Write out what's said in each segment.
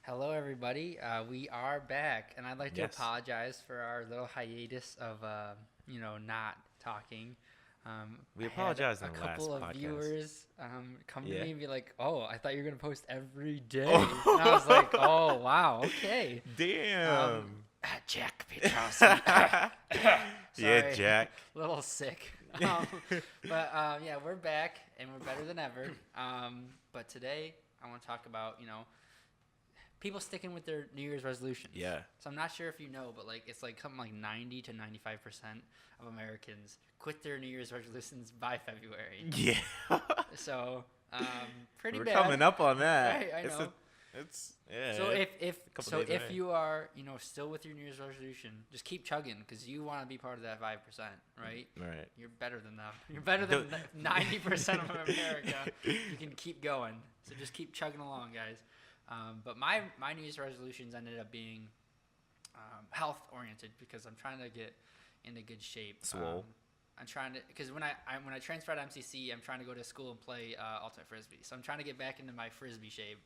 Hello, everybody. We are back, and I'd like to Yes. apologize for our little hiatus of, not talking. We I had apologized a in the last couple of podcast. viewers come to Yeah. me and be like, "Oh, I thought you were gonna post every day," and I was like, Oh. "Oh, wow, okay." Um, Damn. Jack Petrowski. Yeah, Sorry, Jack. little sick. Yeah, we're back and we're better than ever. But today I want to talk about people sticking with their New Year's resolutions. Yeah. So I'm not sure if you know, but it's like something like 90 to 95% of Americans quit their New Year's resolutions by February. Yeah. So pretty We're bad. coming up on that. Right, I know. It's yeah. So if a couple so days if away. you are still with your New Year's resolution, just keep chugging because you want to be part of that 5%, right? Right. You're better than them. You're better than 90% of America. You can keep going. So just keep chugging along, guys. But my New Year's resolutions ended up being health oriented because I'm trying to get into good shape. Swole. I'm trying to because when I transferred to MCC, I'm trying to go to school and play ultimate frisbee. So I'm trying to get back into my frisbee shape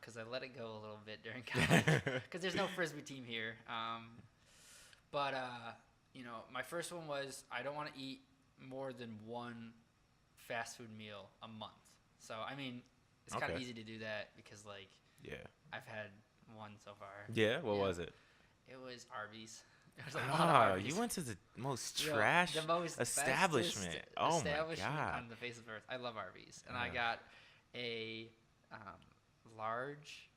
because I let it go a little bit during college because there's no frisbee team here. But my first one was I don't want to eat more than one fast food meal a month. So I mean, it's kind of Okay. easy to do that because Yeah. I've had one so far. Yeah. What Yeah. was it? It was Arby's. There was a lot of Oh, Arby's. you went to the most Yo, trash the most establishment. bestest Oh my establishment god. on the face of earth. I love Arby's, and I Uh, got a large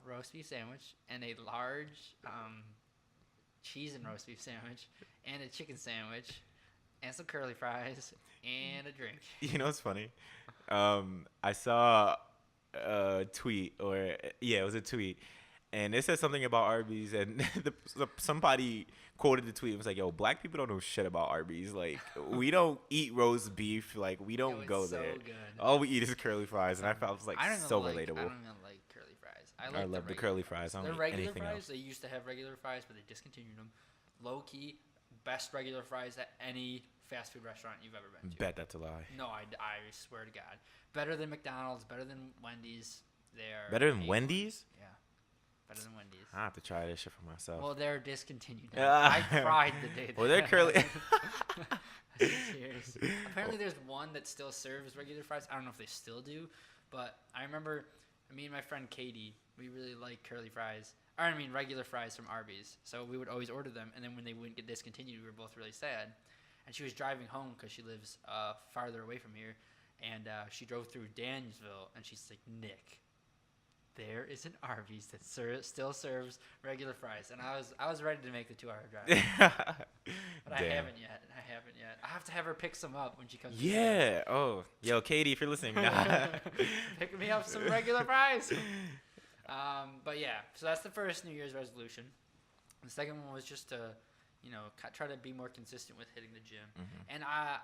roast beef sandwich and a large cheese and roast beef sandwich and a chicken sandwich and some curly fries and a drink. You know what's funny? I saw a tweet, or yeah, it was a tweet, and it said something about Arby's, and somebody quoted the tweet. It was like, "Yo, black people don't know shit about Arby's. Like, we don't eat roast beef. Like, we It don't was go so there. good. All we eat is curly fries." And I felt it was like I don't even so like, I relatable. don't even like curly fries. I I like love the regular curly fries. I The don't eat regular anything fries, else. they used to have regular fries, but they discontinued them. Low key, best regular fries at any fast food restaurant you've ever been to. Bet that's a lie. No, I swear to God. Better than McDonald's, better than Wendy's. They're Better than A1. Wendy's? Yeah, better than Wendy's. I have to try this shit for myself. Well, they're discontinued now. I cried the day Well, they're curly. Cheers. Apparently, there's one that still serves regular fries. I don't know if they still do, but I remember me and my friend Katie, we really like curly fries. Or I mean, regular fries from Arby's. So we would always order them, and then when they wouldn't get discontinued, we were both really sad. And she was driving home because she lives farther away from here, and she drove through Danielsville, and she's like, "Nick, there is an Arby's that still serves regular fries," and I was ready to make the 2-hour drive, but I Damn. haven't yet. I have to have her pick some up when she comes. Yeah. Oh, yo, Katie, if you're listening, nah. Pick me up some regular fries. But yeah, so that's the first New Year's resolution. The second one was just to, try to be more consistent with hitting the gym. Mhm. And I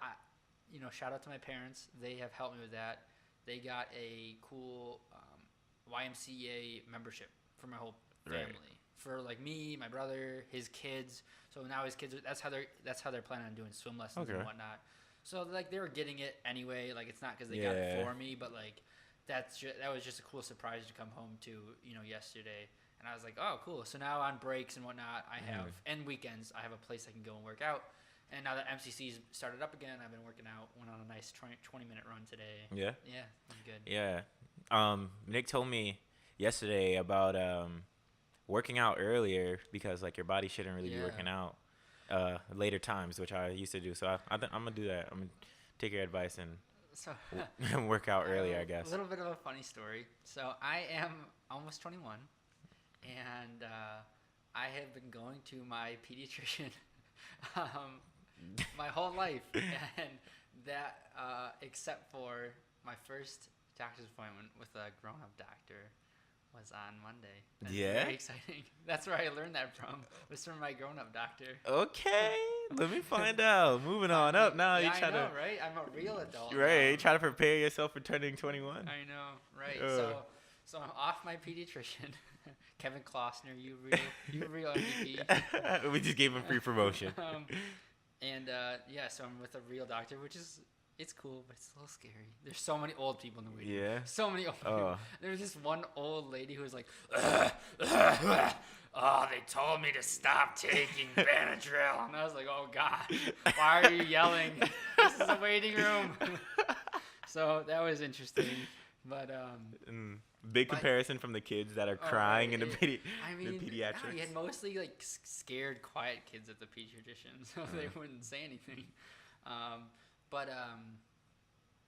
shout out to my parents. They have helped me with that. They got a cool YMCA membership for my whole family. Right. For like me, my brother, his kids. So now his kids, that's how they're planning on doing swim lessons Okay. and whatnot. So like they were getting it anyway. Like it's not because they got Yeah. it for me, but like that was just a cool surprise to come home to yesterday. And I was like, oh, cool. So now on breaks and whatnot, I have and weekends, I have a place I can go and work out. And now that MCC's started up again, I've been working out. Went on a nice 20-minute run today. Yeah. Yeah, I'm good. Yeah. Nick told me yesterday about working out earlier because like your body shouldn't really be Yeah. working out later times, which I used to do. So I'm gonna do that. I'm gonna take your advice So and work out earlier, I A guess. little bit of a funny story. So I am almost 21, and I have been going to my pediatrician my whole life, and that except for my first doctor's appointment with a grown-up doctor was on Monday. That's Yeah? very exciting. That's where I learned that from. Was from my grown-up doctor. Okay, let me find out. Moving on up now. Yeah, You try I know, to right? I'm a real adult. right. now. You try to prepare yourself for turning 21. I know, right? Ugh. So I'm off my pediatrician, Kevin Klossner. You real MVP. We just gave him free promotion. And yeah, so I'm with a real doctor, which is It's cool, but it's a little scary. There's so many old people in the waiting room. Yeah. So many old people. Oh. There was this one old lady who was like, oh, they told me to stop taking Benadryl. And I was like, oh, God, why are you yelling? This is a waiting room. So that was interesting. But big comparison from the kids that are crying in the the pediatrics. You had mostly like scared, quiet kids at the pediatrician, so they wouldn't say anything.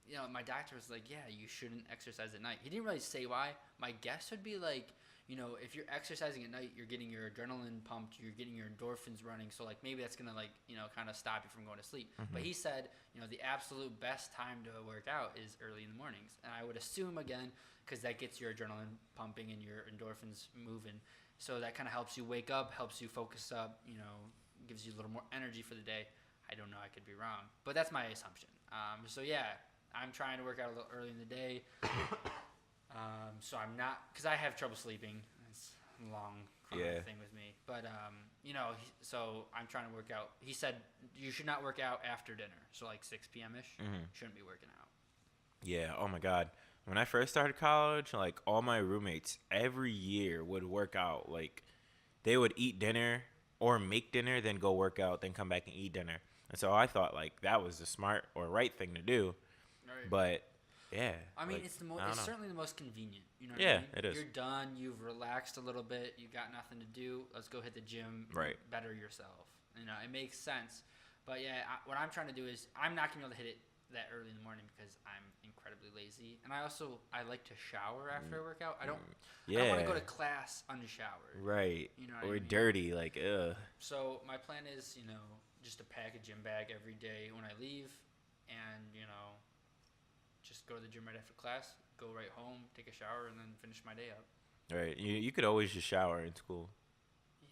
You know, my doctor was like, yeah, you shouldn't exercise at night. He didn't really say why. My guess would be like, you know, if you're exercising at night, you're getting your adrenaline pumped, you're getting your endorphins running. So like maybe that's gonna like, you know, kind of stop you from going to sleep. Mm-hmm. But he said, you know, the absolute best time to work out is early in the mornings. And I would assume again, because that gets your adrenaline pumping and your endorphins moving. So that kind of helps you wake up, helps you focus up, you know, gives you a little more energy for the day. I don't know, I could be wrong, but that's my assumption. So yeah, I'm trying to work out a little early in the day. So I'm not, because I have trouble sleeping. It's a long thing with me. But, you know, so I'm trying to work out. He said you should not work out after dinner. So like 6 p.m.-ish, shouldn't be working out. Yeah, oh my God. When I first started college, like all my roommates every year would work out. Like they would eat dinner or make dinner, then go work out, then come back and eat dinner. And so I thought like that was the smart or right thing to do. Right. But yeah. I mean, like, it's certainly the most convenient. You know what I mean? it is. You're done. You've relaxed a little bit. You got nothing to do. Let's go hit the gym. Right. Better yourself. You know, it makes sense. But yeah, what I'm trying to do is I'm not gonna be able to hit it that early in the morning because I'm incredibly lazy, and I like to shower after a workout. I don't want to go to class unshowered. Right. You know what or I mean? dirty, like ugh. So my plan is, you know, just to pack a gym bag every day when I leave, and you know, just go to the gym right after class, go right home, take a shower, and then finish my day up. Right. You could always just shower in school.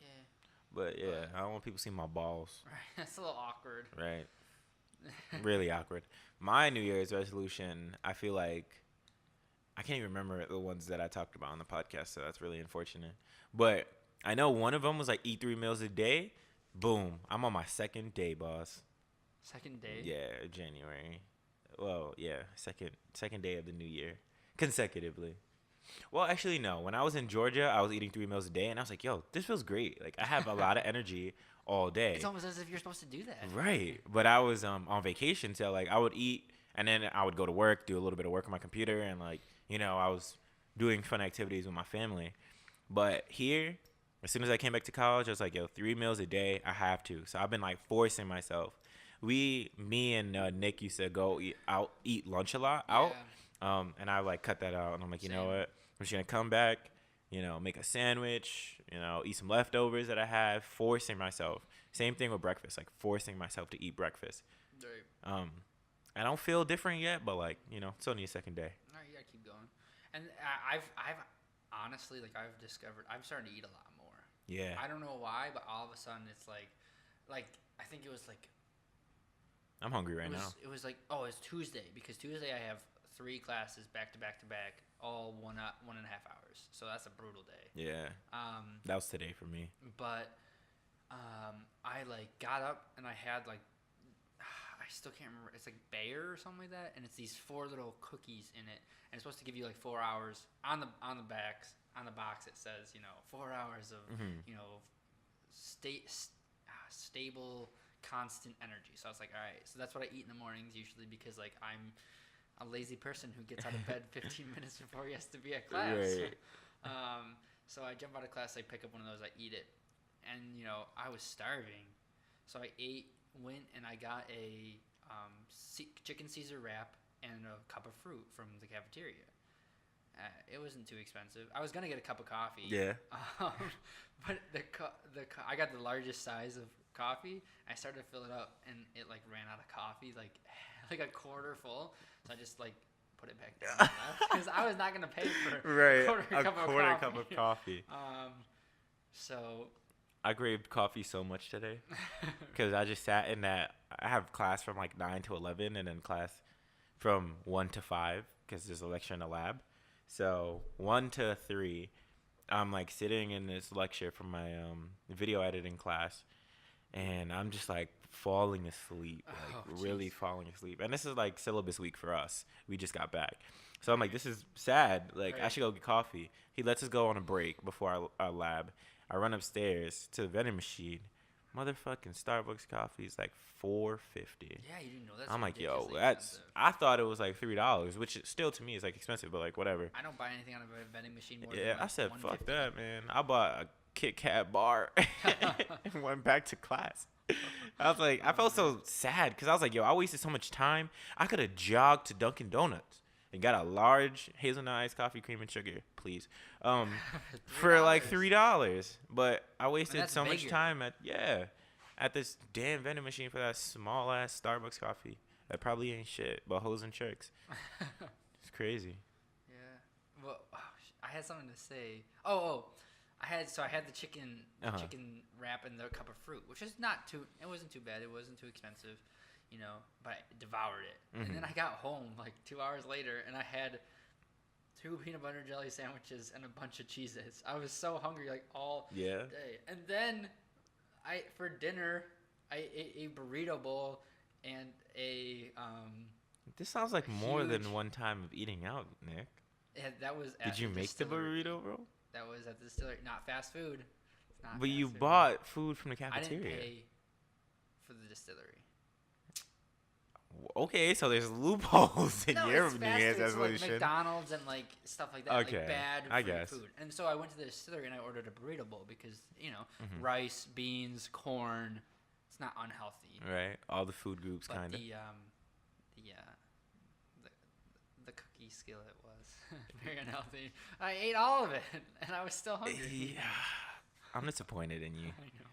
Yeah. But yeah, I don't want people seeing my balls. Right. That's a little awkward. Right. Really awkward. My New Year's resolution, I feel like I can't even remember the ones that I talked about on the podcast, so that's really unfortunate. But I know one of them was like eat 3 meals a day. Boom. I'm on my second day, boss. Second day? Yeah, January. Well, yeah, second day of the new year consecutively. Well, actually, no. When I was in Georgia, I was eating 3 meals a day, and I was like, yo, this feels great. Like, I have a lot of energy all day. It's almost as if you're supposed to do that. Right. But I was on vacation, so, like, I would eat, and then I would go to work, do a little bit of work on my computer, and, like, you know, I was doing fun activities with my family. But here, as soon as I came back to college, I was like, yo, 3 meals a day, I have to. So I've been, like, forcing myself. Me and Nick used to go eat lunch a lot out. Yeah. And I like cut that out, and I'm like, you know Same. what? I'm just gonna come back, you know, make a sandwich, you know, eat some leftovers that I have, forcing myself. Same thing with breakfast, like forcing myself to eat breakfast. Right. I don't feel different yet, but like, you know, it's only a second day. All right, you gotta keep going. And I've honestly, like, I've discovered I'm starting to eat a lot more. Yeah. I don't know why, but all of a sudden it's like I think it was like. I'm hungry right now. It was like, oh, it's Tuesday, because Tuesday I have 3 classes back to back to back, all 1.5 hours. So that's a brutal day. Yeah. That was today for me. But I like got up and I had like I still can't remember. It's like Bayer or something like that, and it's these 4 little cookies in it, and it's supposed to give you like 4 hours on the box. It says, you know, 4 hours of you know stable, constant energy. So I was like, all right. So that's what I eat in the mornings usually, because like I'm a lazy person who gets out of bed 15 minutes before he has to be at class. Right. So I jump out of class, I pick up one of those, I eat it, and you know I was starving, so I went and I got a chicken Caesar wrap and a cup of fruit from the cafeteria. It wasn't too expensive. I was gonna get a cup of coffee. Yeah. But I got the largest size of coffee. I started to fill it up, and it like ran out of coffee, like a quarter full. So I just like put it back down because I was not gonna pay for right. a quarter cup of coffee. So I craved coffee so much today because I just sat in that. I have class from like 9 to 11, and then class from 1 to 5 because there's a lecture in the lab. So 1 to 3, I'm like sitting in this lecture from my video editing class, and I'm just like falling asleep, like Oh, really jeez. falling asleep. And this is like syllabus week for us. We just got back, so I'm like, this is sad. Like I Right. should go get coffee. He lets us go on a break before our lab. I run upstairs to the vending machine. Motherfucking Starbucks coffee is like $4.50. Yeah, you didn't know that's I'm like, yo, ridiculously that's. expensive. I thought it was like $3, which is, still to me is like expensive, but like whatever. I don't buy anything out of a vending machine more Yeah, than like I said, fuck 150. that, man. I bought a Kit Kat bar and went back to class. I was like, I felt so sad because I was like, yo, I wasted so much time. I could have jogged to Dunkin' Donuts and got a large hazelnut iced coffee, cream and sugar, please, for like $3. But I wasted that's so much bigger. time at this damn vending machine for that small ass Starbucks coffee that probably ain't shit but hoes and tricks. It's crazy. Yeah. Well, I had something to say. Oh, I had the chicken Uh-huh. chicken wrap and the cup of fruit, which is not too. It wasn't too bad. It wasn't too expensive, But I devoured it, and then I got home like 2 hours later, and I had 2 peanut butter jelly sandwiches and a bunch of Cheez-Its. I was so hungry like all Yeah. day, and then for dinner I ate a burrito bowl and a This sounds like more huge- than one time of eating out, Nick. that was at Did you the make the distillery. burrito, bro? That was at the distillery, not fast food. It's not But you fast food. bought food from the I didn't cafeteria. pay for the distillery. Okay, so there's loopholes in No, your it's New fast Year's food, so like resolution. McDonald's and like stuff like that, Okay, like bad I free guess. food. And so I went to the distillery and I ordered a burrito bowl because Mhm. rice, beans, corn. It's not unhealthy. Right, all the food groups, But kind of. the cookie skillet was very unhealthy. I ate all of it and I was still hungry. Yeah, I'm disappointed in you. I know.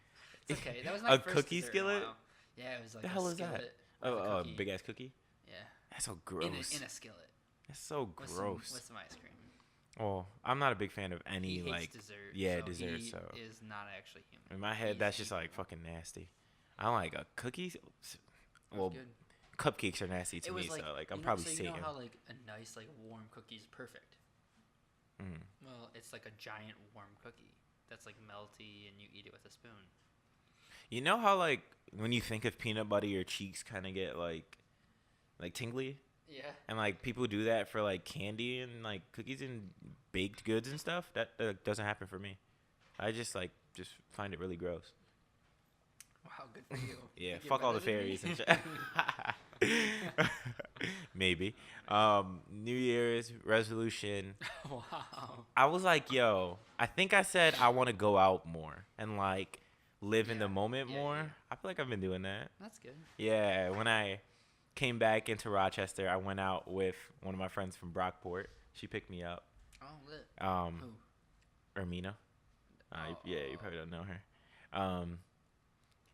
It's okay. That was my A first cookie dessert in a skillet? while. Yeah, it was like The a hell is that? skillet with Oh, a a cookie. big ass cookie. Yeah. That's so gross. In a skillet. That's so With gross. Some, with some ice cream. Well, I'm not a big fan of any He hates like. dessert. yeah, so dessert, He so- is not actually human. In my head, He's that's just like evil. fucking nasty. I don't like a cookie. It was Well, good. cupcakes are nasty to It me, was like, so like I'm you know, probably so you Satan. know how like a nice like warm cookie is perfect. Mm. Well, it's like a giant warm cookie that's like melty, and you eat it with a spoon. You know how like when you think of peanut butter, your cheeks kind of get like tingly, Yeah. and like people do that for like candy and like cookies and baked goods and stuff. That doesn't happen for me. I just find it really gross. Wow, good for you. Yeah, Think you're fuck all the better than me? fairies and shit. Maybe. New Year's resolution. Wow. I was like, yo, I think I said I want to go out more and like live in the Yeah. moment Yeah, more. yeah. I feel like I've been doing that. That's good. Yeah, when I came back into Rochester, I went out with one of my friends from Brockport. She picked me up. Oh, lit. Who? Ermina. Yeah, you Oh. probably don't know her.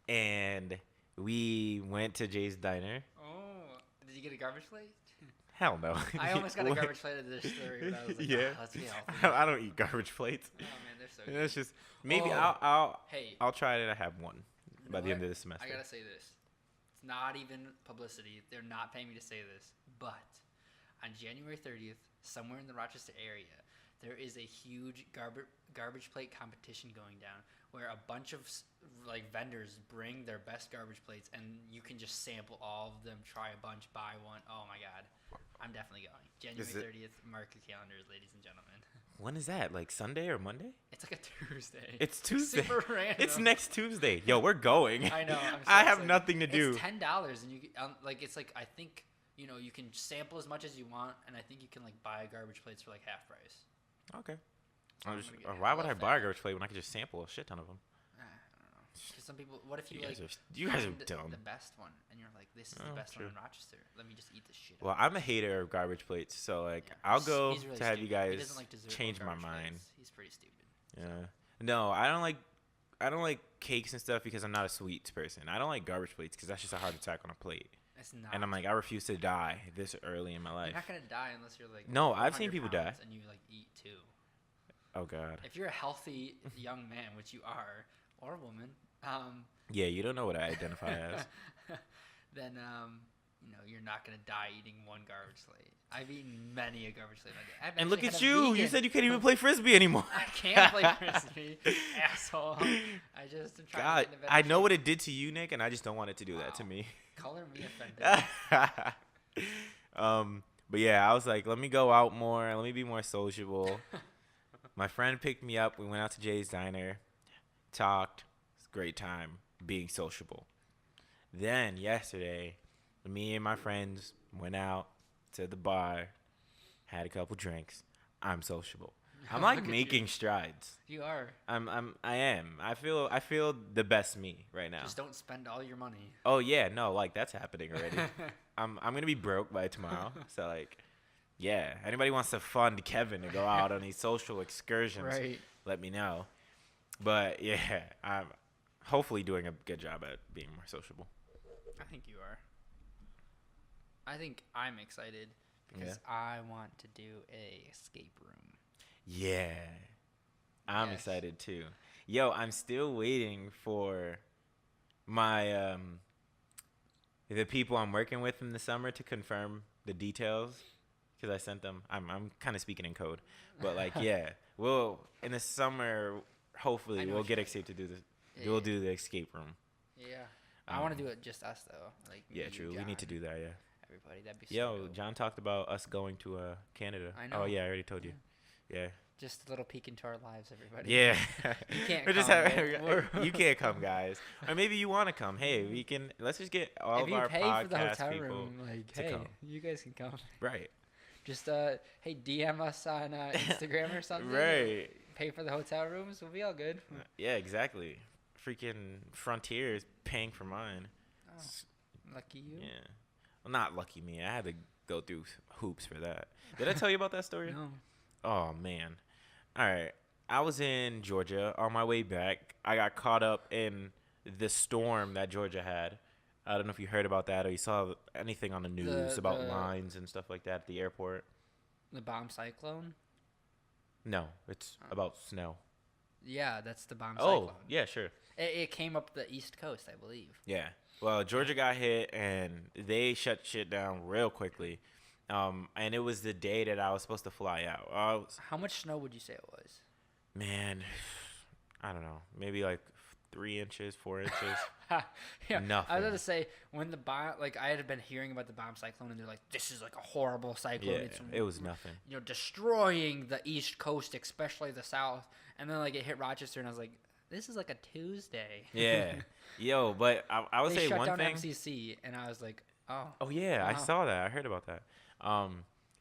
And we went to Jay's Diner. Oh, did you get a garbage plate? Hell no. I almost got a What? garbage plate at the distillery, but I was like, Yeah. let's be healthy. I don't eat garbage plates. Oh man, they're so good. That's just maybe Oh. Hey, I'll try to have one you by know the end what? of the semester. I gotta say this. It's not even publicity. They're not paying me to say this. But on January 30th, somewhere in the Rochester area, there is a huge garbage plate competition going down where a bunch of like vendors bring their best garbage plates and you can just sample all of them, try a bunch, buy one. Oh my god. I'm definitely going. January 30th, mark your calendars, ladies and gentlemen. When is that? Like Sunday or Monday? It's like a Tuesday. It's Tuesday. Super random. It's next Tuesday. Yo, we're going. I know. I'm so I have excited. nothing to do. It's $10 and you like it's like I think you can sample as much as you want and I think you can like buy garbage plates for like half price. Okay. I'm gonna get Why would hella I buy a fat. garbage plate when I could just sample a shit ton of them? I don't know. Because some people, what if you You like guys are find dumb. the best one and you're like, this is Oh, the best true. one in Rochester. Let me just eat this shit. Well, out. I'm a hater of garbage plates, so like Yeah. I'll go He's really to have you stupid. He guys doesn't like dessert or change my garbage mind. plates. He's pretty stupid. Yeah. No, I don't like cakes and stuff because I'm not a sweets person. I don't like garbage plates because that's just a heart attack on a plate. It's not. And I'm like, I refuse to die this early in my you're life. not gonna die unless you're like. No, I've seen 400 people die. pounds And you like eat too. Oh God. If you're a healthy young man, which you are, or woman, Yeah, you don't know what I identify as. then you're not gonna die eating one garbage plate. I've eaten many a garbage plate. I've And look actually at had a you. You vegan- said you can't even play frisbee anymore. I can't play frisbee, asshole. I just am trying God, to get in a better I know shape. what it did to you, Nick, and I just don't want it to do that to Wow. me. Color me offended. But yeah, I was like, let me go out more. Let me be more sociable. My friend picked me up. We went out to Jay's Diner, talked. It's a great time being sociable. Then yesterday, me and my friends went out to the bar, had a couple drinks. I'm sociable. I'm Look like at making you. strides. You are. I am. I feel the best me right now. Just don't spend all your money. Oh yeah, no, like that's happening already. I'm gonna be broke by tomorrow. So like, yeah. Anybody wants to fund Kevin to go out on these social excursions? Right. Let me know. But yeah, I'm hopefully doing a good job at being more sociable. I think you are. I think I'm excited because I want to do a escape room. Yeah, I'm Yes. excited too. Yo, I'm still waiting for my the people I'm working with in the summer to confirm the details because I sent them. I'm kind of speaking in code, but like yeah, we'll in the summer hopefully I know we'll what get you excited to do this. Yeah. We'll do the escape room. Yeah. I want to do it just us though. Like me, Yeah, you, true. We need to John, do that. Yeah. everybody. That'd be so Yo, dope. John talked about us going to Canada. I Oh know. yeah, I already told you. Yeah. Just a little peek into our lives, everybody. Yeah. You can't We're just come. having, you can't come, guys. Or maybe you want to come. Hey, we can. Let's just get all If of you our pay for the podcast hotel people. room, like, to hey, come. you guys can come. Right. Just hey, DM us on Instagram or something. Right. Pay for the hotel rooms. We'll be all good. Yeah, exactly. Freaking Frontier is paying for mine. Oh, lucky you. Yeah. Well, not lucky me. I had to go through hoops for that. Did I tell you about that story? No. Oh man. All right. I was in Georgia on my way back. I got caught up in the storm that Georgia had. I don't know if you heard about that or you saw anything on the news about lines and stuff like that at the airport. The bomb cyclone. No, it's about snow. Yeah, that's the bomb Oh, cyclone. yeah, sure. It came up the East Coast, I believe. Yeah. Well, Georgia got hit and they shut shit down real quickly. And it was the day that I was supposed to fly out. How much snow would you say it was? Man, I don't know. Maybe like 3 inches, 4 inches. Yeah, Nothing. I was gonna say when the bomb, like I had been hearing about the bomb cyclone, and they're like, "This is like a horrible cyclone. Yeah, It's it was nothing. Destroying the East Coast, especially the South." And then like it hit Rochester, and I was like, "This is like a Tuesday." Yeah. Yo, but I would They say shut one down thing. MCC, and I was like, "Oh." Oh yeah, I Wow. saw that. I heard about that.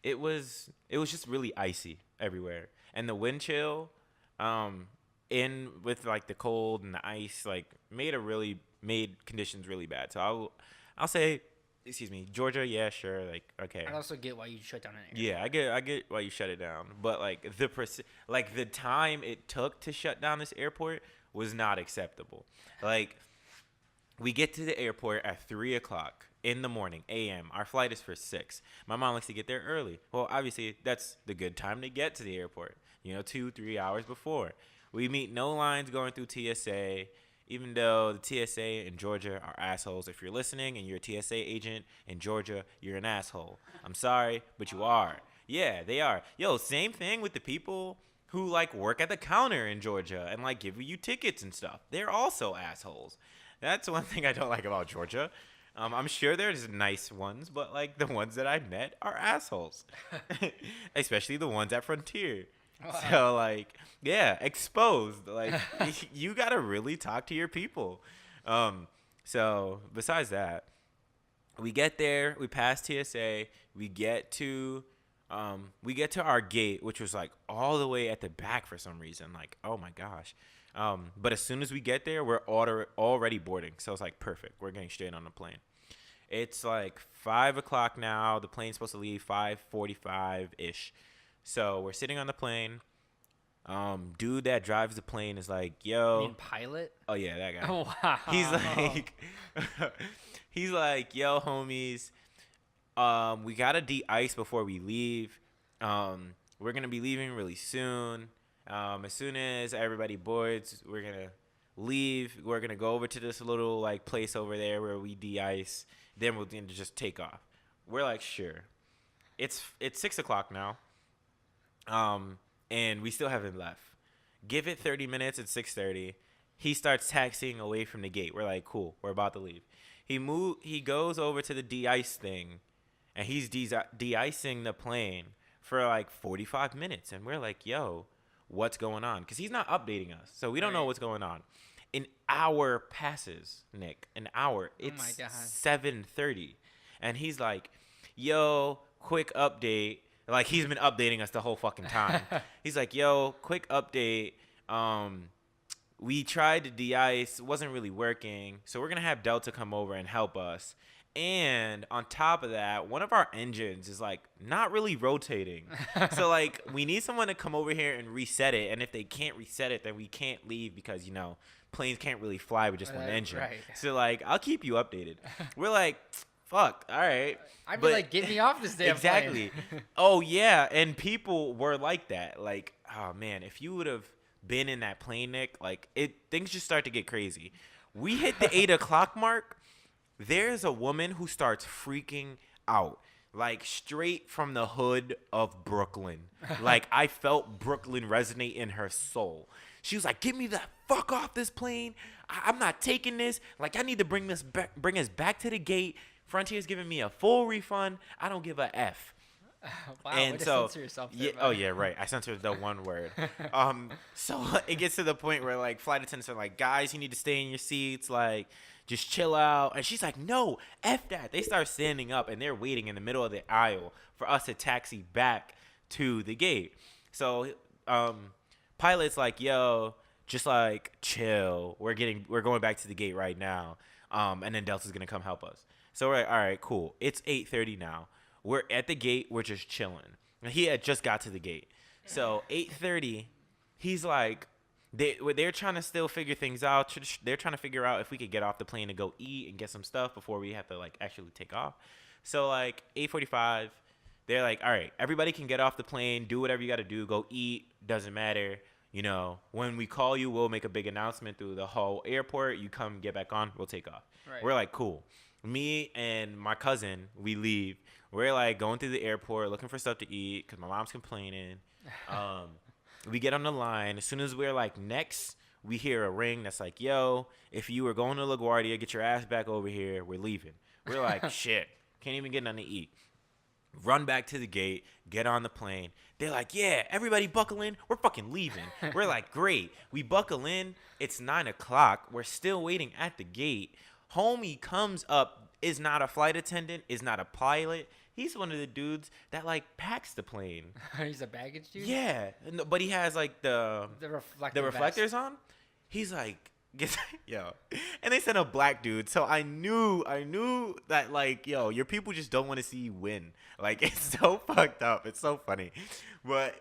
It was just really icy everywhere, and the wind chill, in with like the cold and the ice, like made conditions really bad. So I'll say, excuse me, Georgia. Yeah, sure. Like okay. I also get why you shut down an airport. Yeah, I get why you shut it down, but like the time it took to shut down this airport was not acceptable. Like, we get to the airport at 3:00 in the morning, a.m. Our flight is for 6. My mom likes to get there early. Well, obviously that's the good time to get to the airport. 2-3 hours before. We meet no lines going through TSA. Even though the TSA in Georgia are assholes. If you're listening and you're a TSA agent in Georgia, you're an asshole. I'm sorry, but you are. Yeah, they are. Yo, same thing with the people who like work at the counter in Georgia and like give you tickets and stuff. They're also assholes. That's one thing I don't like about Georgia. I'm sure there's nice ones, but like the ones that I met are assholes. Especially the ones at Frontier. Wow. So like, yeah, exposed. Like you gotta really talk to your people. So besides that, we get there, we pass TSA, we get to our gate, which was like all the way at the back for some reason. Like, oh my gosh. But as soon as we get there, we're already boarding. So it's like perfect. We're getting straight on the plane. It's like 5:00 now. The plane's supposed to leave 5:45-ish. So we're sitting on the plane. Dude that drives the plane is like, yo. You mean pilot? Oh yeah, that guy. Oh wow. He's like, yo, homies. We gotta de-ice before we leave. We're gonna be leaving really soon. As soon as everybody boards, we're gonna leave. We're gonna go over to this little like place over there where we de-ice, then we'll just take off. We're like, sure. It's 6 o'clock now. And we still haven't left. Give it 30 minutes at 6:30. He starts taxiing away from the gate. We're like, cool, we're about to leave. He goes over to the de-ice thing, and he's de-icing the plane for like 45 minutes. And we're like, yo, what's going on? Because he's not updating us, so we don't know what's going on. An hour passes, Nick. An hour. It's 7:30. And he's like, yo, quick update. Like, he's been updating us the whole fucking time. He's like, yo, quick update. We tried to de-ice. Wasn't really working. So we're going to have Delta come over and help us. And on top of that, one of our engines is, like, not really rotating. So, like, we need someone to come over here and reset it. And if they can't reset it, then we can't leave because, you know, planes can't really fly with just one engine. Right. So, like, I'll keep you updated. We're like, fuck, all right. I'd be like, get me off this damn exactly. plane. Oh, yeah. And people were like that. Like, oh, man, if you would have been in that plane, Nick, like, things just start to get crazy. We hit the 8 o'clock mark. There's a woman who starts freaking out, like straight from the hood of Brooklyn. Like, I felt Brooklyn resonate in her soul. She was like, get me the fuck off this plane. I'm not taking this. Like, I need to bring us back to the gate. Frontier's giving me a full refund. I don't give a F. Wow, and way to so, censor yourself there, oh yeah, right. I censored the one word. So it gets to the point where, like, flight attendants are like, guys, you need to stay in your seats. Like, just chill out. And she's like, no, F that. They start standing up, and they're waiting in the middle of the aisle for us to taxi back to the gate. So pilot's like, yo, just, like, chill. We're going back to the gate right now. And then Delta's going to come help us. So we're like, all right, cool. It's 8:30 now. We're at the gate. We're just chilling. And he had just got to the gate. So 8:30, he's like, they're trying to still figure things out. They're trying to figure out if we could get off the plane and go eat and get some stuff before we have to, like, actually take off. So, like, 8:45, they're like, all right, everybody can get off the plane, do whatever you got to do, go eat, doesn't matter. You know, when we call you, we'll make a big announcement through the whole airport. You come get back on, we'll take off. Right. We're like, cool. Me and my cousin, we leave. We're, like, going through the airport looking for stuff to eat because my mom's complaining. We get on the line. As soon as we're, like, next, we hear a ring that's like, yo, if you were going to LaGuardia, get your ass back over here. We're leaving. We're like, shit, can't even get nothing to eat. Run back to the gate, get on the plane. They're like, yeah, everybody buckle in. We're fucking leaving. We're like, great. We buckle in. It's 9 o'clock. We're still waiting at the gate. Homie comes up, is not a flight attendant, is not a pilot. He's one of the dudes that, like, packs the plane. He's a baggage dude? Yeah. But he has, like, the reflectors on. He's like, yo. And they sent a black dude. So I knew that, like, yo, your people just don't want to see you win. Like, it's so fucked up. It's so funny. But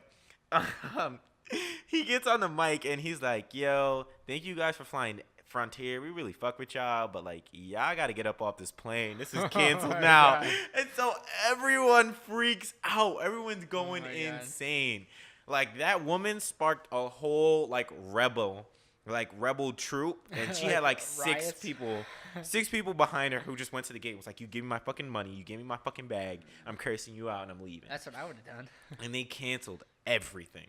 he gets on the mic and he's like, yo, thank you guys for flying Frontier. We really fuck with y'all, but, like, y'all gotta get up off this plane. This is canceled now. God. And so everyone freaks out. Everyone's going insane. God. Like, that woman sparked a whole, like, rebel troop, and she had, like, six people behind her who just went to the gate. Was like, you give me my fucking money, you give me my fucking bag, I'm cursing you out, and I'm leaving. That's what I would have done. And they canceled everything.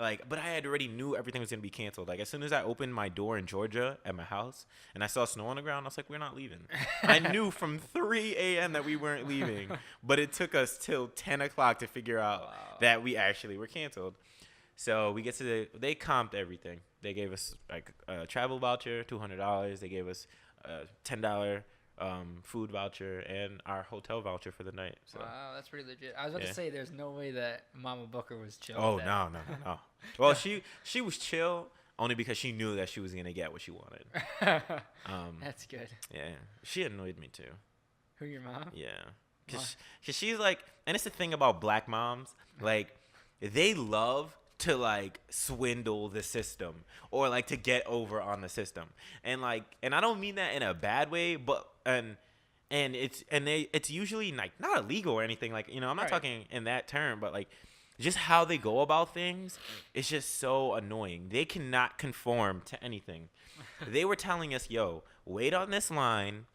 Like, but I had already knew everything was gonna be canceled. Like, as soon as I opened my door in Georgia at my house and I saw snow on the ground, I was like, we're not leaving. I knew from 3 a.m. that we weren't leaving, but it took us till 10 o'clock to figure out that we actually were canceled. So we get to they comped everything. They gave us, like, a travel voucher, $200. They gave us a $10 food voucher and our hotel voucher for the night. So. Wow, that's pretty legit. I was about to say, there's no way that Mama Booker was chill. Oh, no. Well, she was chill only because she knew that she was going to get what she wanted. That's good. Yeah. She annoyed me, too. Who, your mom? Yeah. Because she's like, and it's the thing about black moms, like, they love to, like, swindle the system or, like, to get over on the system. And, like, and I don't mean that in a bad way, but it's usually, like, not illegal or anything. Like, you know, I'm not talking in that term, but, like, just how they go about things is just so annoying. They cannot conform to anything. They were telling us, yo, wait on this line.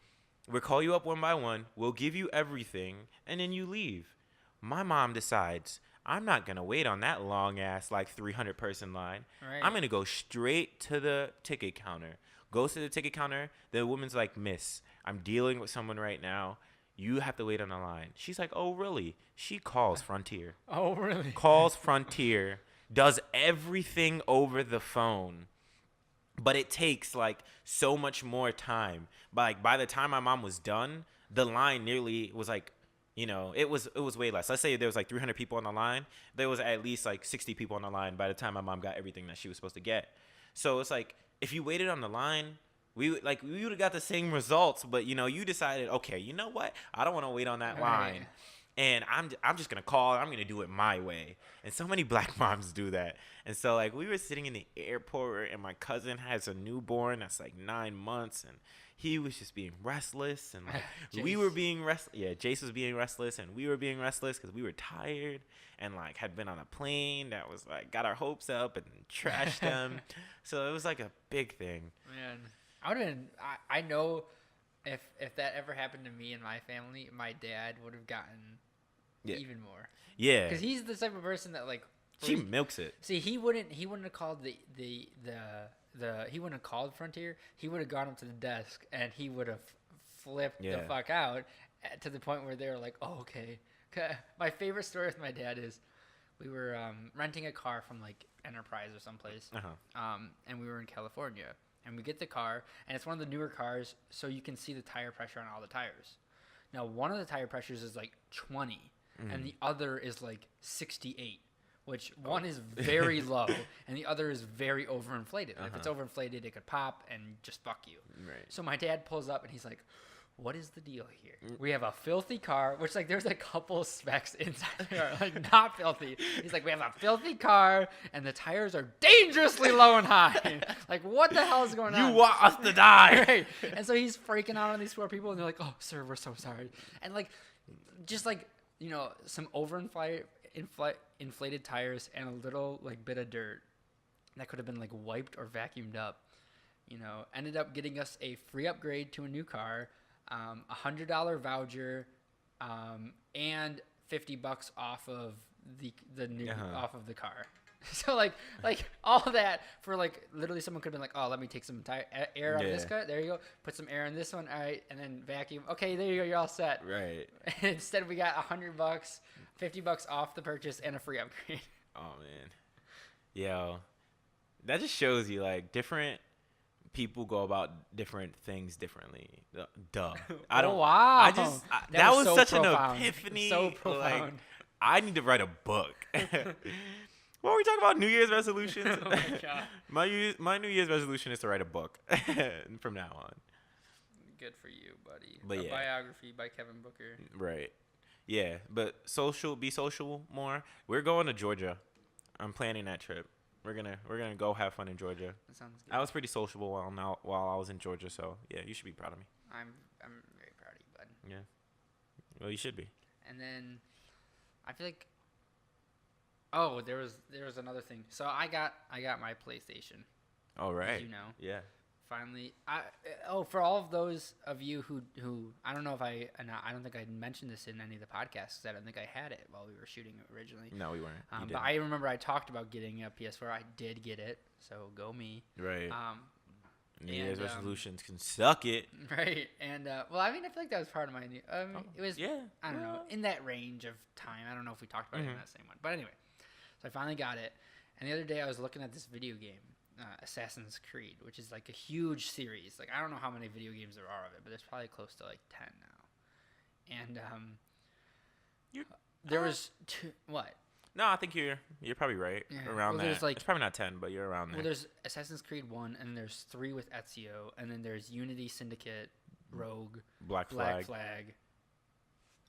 We'll call you up one by one. We'll give you everything, and then you leave. My mom decides, I'm not going to wait on that long-ass, 300-person line. Right. I'm going to go straight to the ticket counter. Goes to the ticket counter. The woman's like, miss, I'm dealing with someone right now. You have to wait on the line. She's like, oh, really? She calls Frontier. Oh, really? Calls Frontier. Does everything over the phone. But it takes so much more time. By the time my mom was done, the line nearly was it was way less. Let's say there was 300 people on the line. There was at least 60 people on the line by the time my mom got everything that she was supposed to get. So it's if you waited on the line, we would have got the same results. But you decided, okay, you know what? I don't want to wait on that line. And I'm just gonna call. I'm gonna do it my way. And so many black moms do that. And so we were sitting in the airport, and my cousin has a newborn that's 9 months, and he was just being restless, and we were being restless. Yeah, Jace was being restless, and we were being restless because we were tired and had been on a plane that was got our hopes up and trashed them. So it was a big thing. Man, I would have been. I know if that ever happened to me and my family, my dad would have gotten even more. Yeah, because he's the type of person that she milks it. See, he wouldn't have called he wouldn't have called Frontier. He would have gone up to the desk and he would have flipped the fuck out to the point where they were like, "Oh, okay." My favorite story with my dad is we were renting a car from Enterprise or someplace, and we were in California, and we get the car, and it's one of the newer cars, so you can see the tire pressure on all the tires. Now, one of the tire pressures is 20, and the other is 68. Which one is very low and the other is very overinflated. If it's overinflated, it could pop and just fuck you. Right. So my dad pulls up and he's like, "What is the deal here? We have a filthy car," which there's a couple specs inside the car, not filthy. He's like, "We have a filthy car and the tires are dangerously low and high." What the hell is going on? You want us to die. Right. And so he's freaking out on these poor people and they're like, "Oh, sir, we're so sorry." And some inflated tires and a little bit of dirt that could have been wiped or vacuumed up, ended up getting us a free upgrade to a new car, $100 voucher, and $50 off of the new off of the car. So all that for literally someone could have been "Oh, let me take some air out of this car. There you go. Put some air in this one. All right, and then vacuum. Okay, there you go. You're all set." Right. Instead, we got $100, $50 off the purchase, and a free upgrade. Oh man, yo, that just shows you different people go about different things differently. Duh. I don't. Oh, wow. That was so such profound. an epiphany. So profound. I need to write a book. What were we talking about? New Year's resolutions? Oh my god. My New Year's resolution is to write a book from now on. Good for you, buddy. But a biography by Kevin Booker. Right. Yeah, but be social more. We're going to Georgia. I'm planning that trip. We're gonna go have fun in Georgia. That sounds good. I was pretty sociable while I was in Georgia, so yeah, you should be proud of me. I'm very proud of you, bud. Yeah. Well, you should be. And then I feel like there was another thing. So I got my PlayStation. All right. As you know. Yeah. Finally, for all of those of you who I don't know if I don't think I mentioned this in any of the podcasts because I don't think I had it while we were shooting it originally. No, we weren't. But I remember I talked about getting a PS4. I did get it, so go me. Right. New Year's resolutions can suck it. Right, and I feel like that was part of my new. It was. Yeah. I don't know, in that range of time. I don't know if we talked about it in that same one, but anyway. So I finally got it, and the other day I was looking at this video game. Assassin's Creed, which is a huge series. I don't know how many video games there are of it, but there's probably close to 10 now. And there was two. What? No, I think you're probably right around that. It's probably not 10, but you're around there. Well, there's Assassin's Creed 1, and there's 3 with Ezio, and then there's Unity, Syndicate, Rogue, Black Flag.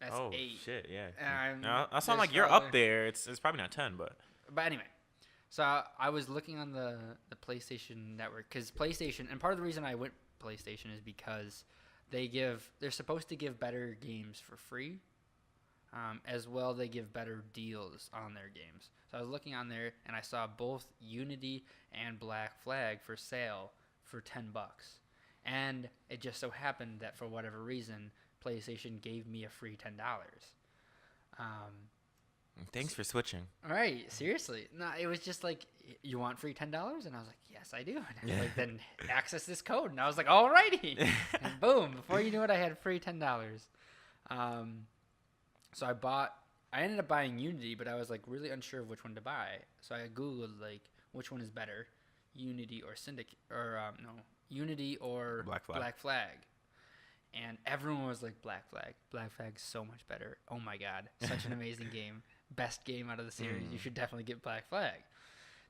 That's 8. Shit, yeah. I sound like you're up there. It's probably not 10, but anyway. So I was looking on the PlayStation Network because PlayStation, and part of the reason I went PlayStation is because they're supposed to give better games for free, as well they give better deals on their games. So I was looking on there and I saw both Unity and Black Flag for sale for $10, And it just so happened that for whatever reason, PlayStation gave me a free $10. Thanks for switching. Right, seriously. No, it was just like, you want free $10? And I was like, yes, I do. And yeah. Like, then access this code. And I was like, alrighty. And boom, before you knew it, I had free $10. So I ended up buying Unity, but I was like really unsure of which one to buy. So I Googled like, which one is better, Unity or Unity or Black Flag. And everyone was like, Black Flag. Black Flag's so much better. Oh my God, such an amazing game. Best game out of the series. You should definitely get Black Flag.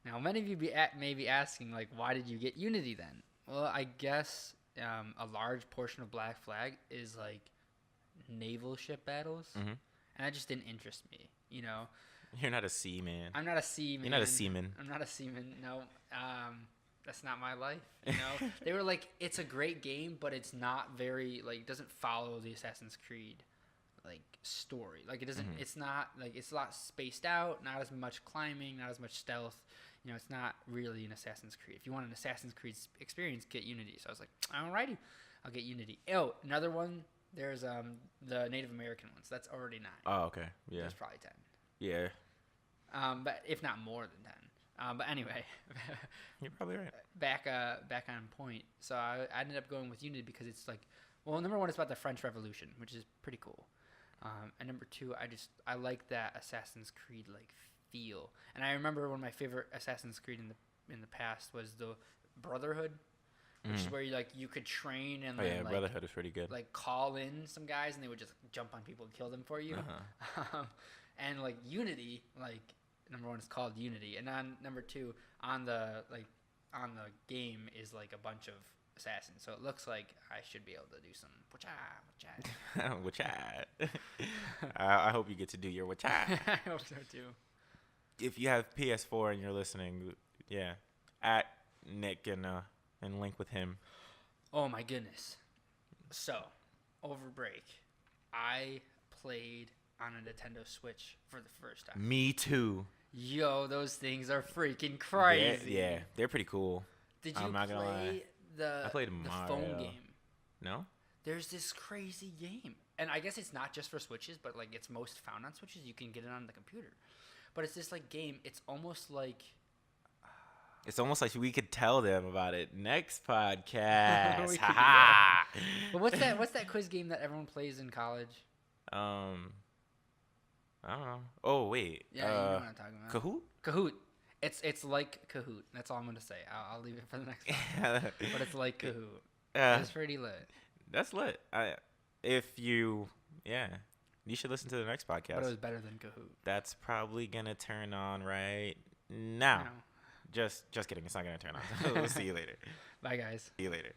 Now, many of you may be asking, like, why did you get Unity then? Well, I guess a large portion of Black Flag is like naval ship battles, and that just didn't interest me. You know, you're not a seaman. I'm not a seaman. You're not a seaman. I'm not a seaman. No, that's not my life. You know, they were like, it's a great game, but it's not very like, doesn't follow the Assassin's Creed like story. Like it doesn't. It's not like, it's a lot spaced out. Not as much climbing. Not as much stealth. You know, it's not really an Assassin's Creed. If you want an Assassin's Creed experience, get Unity. So I was like, alrighty, I'll get Unity. Oh, another one. There's the Native American ones. That's already 9. Oh, okay. Yeah. There's probably 10. Yeah. But if not more than 10. But anyway, you're probably right. Back on point. So I ended up going with Unity because it's like, well, number one, it's about the French Revolution, which is pretty cool. And number two, I like that Assassin's Creed like feel. And I remember one of my favorite Assassin's Creed in the past was the Brotherhood, which is where you could train and like, Brotherhood is pretty good. Like call in some guys and they would just jump on people and kill them for you. And like Unity, like number one is called Unity, and on number two on the game is like a bunch of assassins. So it looks like I should be able to do some wacha. I hope you get to do your wacha. I hope so too. If you have PS4 and you're listening, yeah, at Nick and link with him. Oh my goodness. So, over break, I played on a Nintendo Switch for the first time. Me too. Yo, those things are freaking crazy. Yeah, they're pretty cool. Did you play I played the Mario. phone game? No? There's this crazy game. And I guess it's not just for Switches, but like it's most found on Switches. You can get it on the computer. But it's this like game. It's almost like we could tell them about it next podcast. But what's that quiz game that everyone plays in college? I don't know. Oh wait. Yeah, you know what I'm talking about. Kahoot? Kahoot. It's like Kahoot. That's all I'm gonna say. I'll leave it for the next one. But it's like Kahoot. It's pretty lit. That's lit. You should listen to the next podcast. But it was better than Kahoot. That's probably gonna turn on right now. Just kidding. It's not gonna turn on. We'll see you later. Bye, guys. See you later.